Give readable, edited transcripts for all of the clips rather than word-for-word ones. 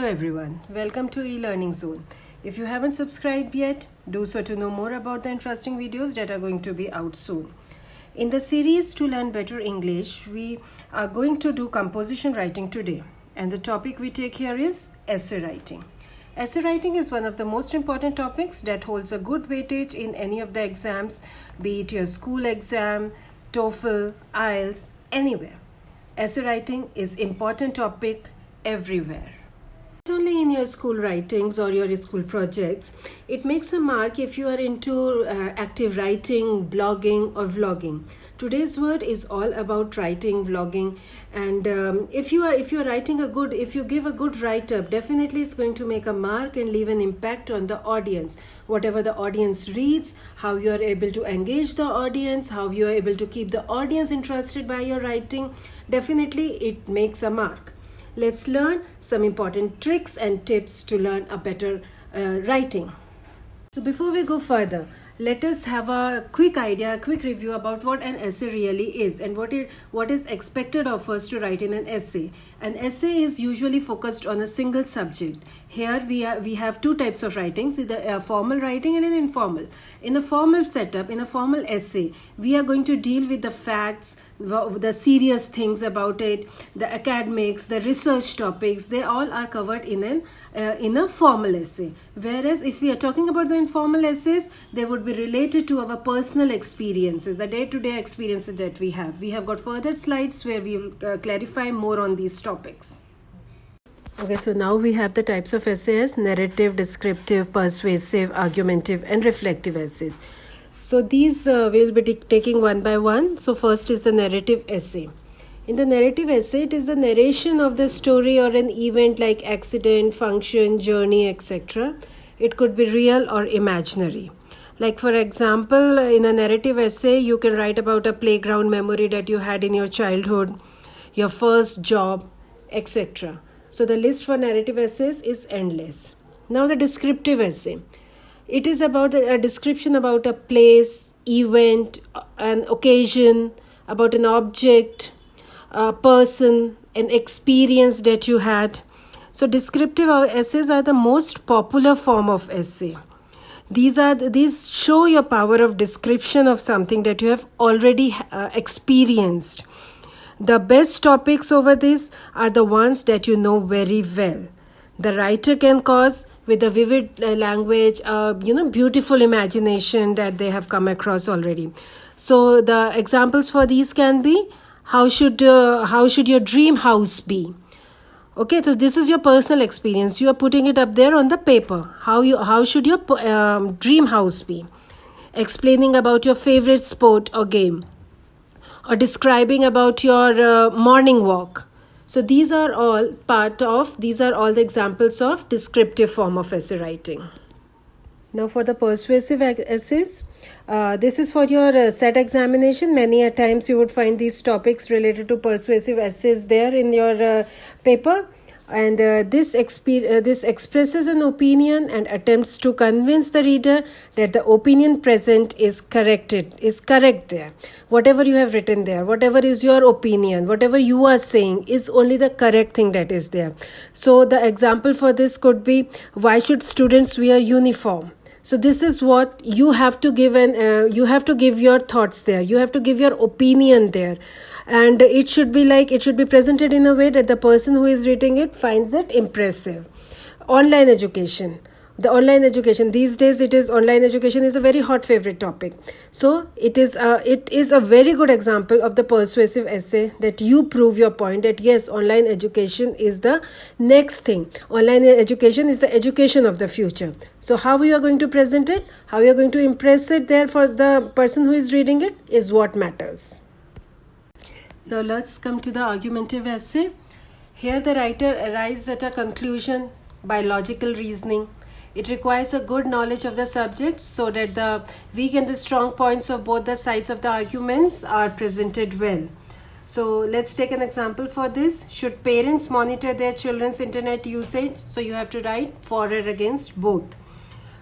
everyone, welcome to e-learning zone. If you haven't subscribed yet, do so to know more about the interesting videos that are going to be out soon. In the series to learn better English, we are going to do composition writing today, and the topic we take here is essay writing. Essay writing is one of the most important topics that holds a good weightage in any of the exams, be it your school exam, TOEFL, IELTS, anywhere. Essay writing is important topic everywhere. Not only in your school writings or your school projects, it makes a mark if you are into active writing, blogging or vlogging. Today's word is all about writing, vlogging, and if you give a good write-up, definitely it's going to make a mark and leave an impact on the audience. Whatever the audience reads, how you are able to engage the audience, how you are able to keep the audience interested by your writing, definitely it makes a mark. Let's learn some important tricks and tips to learn a better writing. So before we go further, let us have a quick review about what an essay really is and what is expected of us to write in an essay. An essay is usually focused on a single subject. Here we have two types of writings, either a formal writing and an informal. In a formal setup, in a formal essay, we are going to deal with the facts, the serious things about it, the academics, the research topics. They all are covered in a formal essay. Whereas if we are talking about the informal essays, they would be related to our personal experiences, the day-to-day experiences that we have. We have got further slides where we will clarify more on these topics. Okay, so now we have the types of essays: narrative, descriptive, persuasive, argumentative and reflective essays. So these we'll be taking one by one. So first is the narrative essay. In the narrative essay, it is the narration of the story or an event like accident, function, journey, etc. It could be real or imaginary. Like for example, in a narrative essay, you can write about a playground memory that you had in your childhood, your first job, etc. So the list for narrative essays is endless. Now the descriptive essay. It is about a description about a place, event, an occasion, about an object, a person, an experience that you had. So descriptive essays are the most popular form of essay. These show your power of description of something that you have already experienced. The best topics over this are the ones that you know very well. The writer can cause with a vivid language, beautiful imagination that they have come across already. So the examples for these can be, how should your dream house be? Okay, so this is your personal experience. You are putting it up there on the paper. How should your dream house be? Explaining about your favorite sport or game, or describing about your morning walk. So these are all the examples of descriptive form of essay writing. Now for the persuasive essays, this is for your set examination. Many a times you would find these topics related to persuasive essays there in your paper. And this expresses an opinion and attempts to convince the reader that the opinion present is correct there. Whatever you have written there, whatever is your opinion, whatever you are saying is only the correct thing that is there. So the example for this could be, why should students wear uniform? So this is what you have to give, and you have to give your thoughts there. You have to give your opinion there, and it should be presented in a way that the person who is reading it finds it impressive. Online education. These days, online education is a very hot favorite topic. So it is a very good example of the persuasive essay that you prove your point that yes, online education is the next thing. Online education is the education of the future. So how you are going to present it, how you are going to impress it there for the person who is reading it is what matters. Now let's come to the argumentative essay. Here the writer arrives at a conclusion by logical reasoning. It requires a good knowledge of the subject so that the weak and the strong points of both the sides of the arguments are presented well. So let's take an example for this. Should parents monitor their children's internet usage? So you have to write for or against both.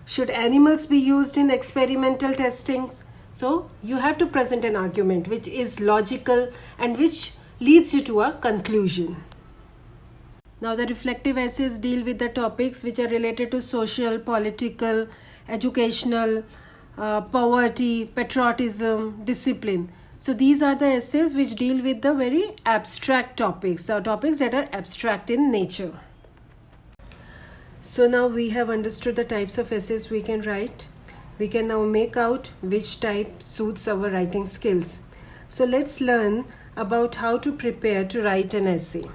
Should animals be used in experimental testings? So you have to present an argument which is logical and which leads you to a conclusion. Now the reflective essays deal with the topics which are related to social, political, educational, poverty, patriotism, discipline. So these are the essays which deal with the very abstract topics, the topics that are abstract in nature. So now we have understood the types of essays we can write. We can now make out which type suits our writing skills. So let's learn about how to prepare to write an essay.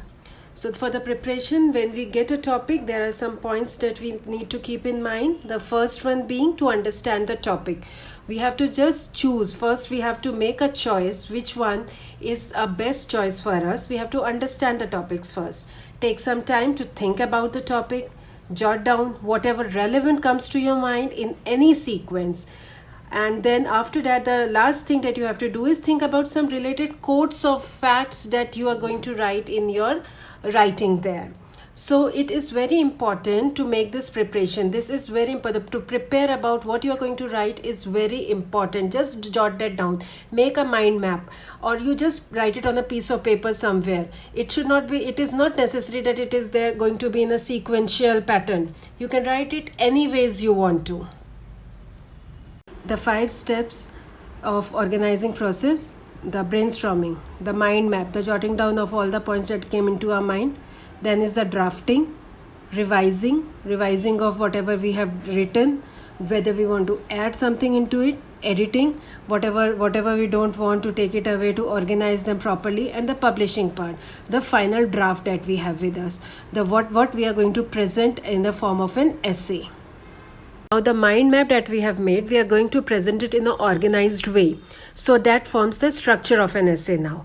So for the preparation, when we get a topic, there are some points that we need to keep in mind. The first one being to understand the topic. We have to just choose. First, we have to make a choice. Which one is a best choice for us? We have to understand the topics first. Take some time to think about the topic. Jot down whatever relevant comes to your mind in any sequence. And then after that, the last thing that you have to do is think about some related quotes of facts that you are going to write in your writing there. So it is very important to make this preparation. This is very important. To prepare about what you are going to write is very important. Just jot that down. Make a mind map, or you just write it on a piece of paper somewhere. It is not necessary that it is there going to be in a sequential pattern. You can write it any ways you want to. The 5 steps of organizing process: the brainstorming, the mind map, the jotting down of all the points that came into our mind. Then is the drafting, revising of whatever we have written, whether we want to add something into it, editing, whatever we don't want to take it away, to organize them properly, and the publishing part, the final draft that we have with us, the what we are going to present in the form of an essay. Now the mind map that we have made, we are going to present it in an organized way. So that forms the structure of an essay now.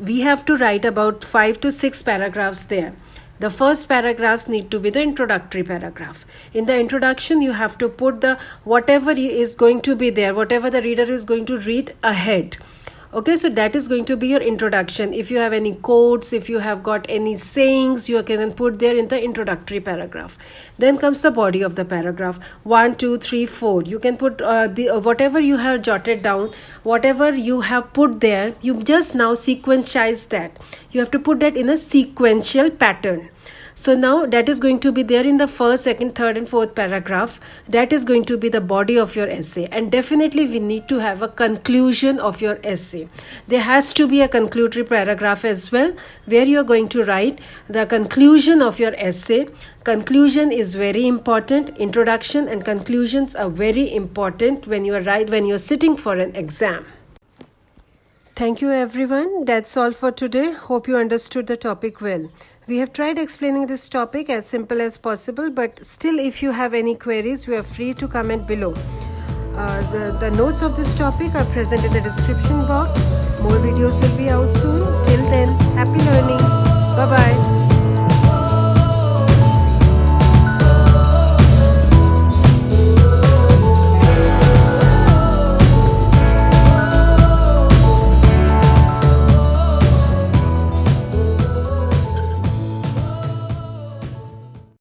We have to write about 5 to 6 paragraphs there. The first paragraphs need to be the introductory paragraph. In the introduction, you have to put the whatever is going to be there, whatever the reader is going to read ahead. Okay, so that is going to be your introduction. If you have any quotes, if you have got any sayings, you can then put there in the introductory paragraph. Then comes the body of the paragraph. 1, 2, 3, 4. You can put whatever you have jotted down, whatever you have put there, you just now sequentize that. You have to put that in a sequential pattern. So now that is going to be there in the first, second, third and fourth paragraph. That is going to be the body of your essay. And definitely we need to have a conclusion of your essay. There has to be a conclusory paragraph as well, where you are going to write the conclusion of your essay. Conclusion is very important. Introduction and conclusions are very important when you are sitting for an exam. Thank you everyone. That's all for today. Hope you understood the topic well. We have tried explaining this topic as simple as possible, but still if you have any queries, you are free to comment below. The notes of this topic are present in the description box. More videos will be out soon. Till then, happy learning. Bye-bye.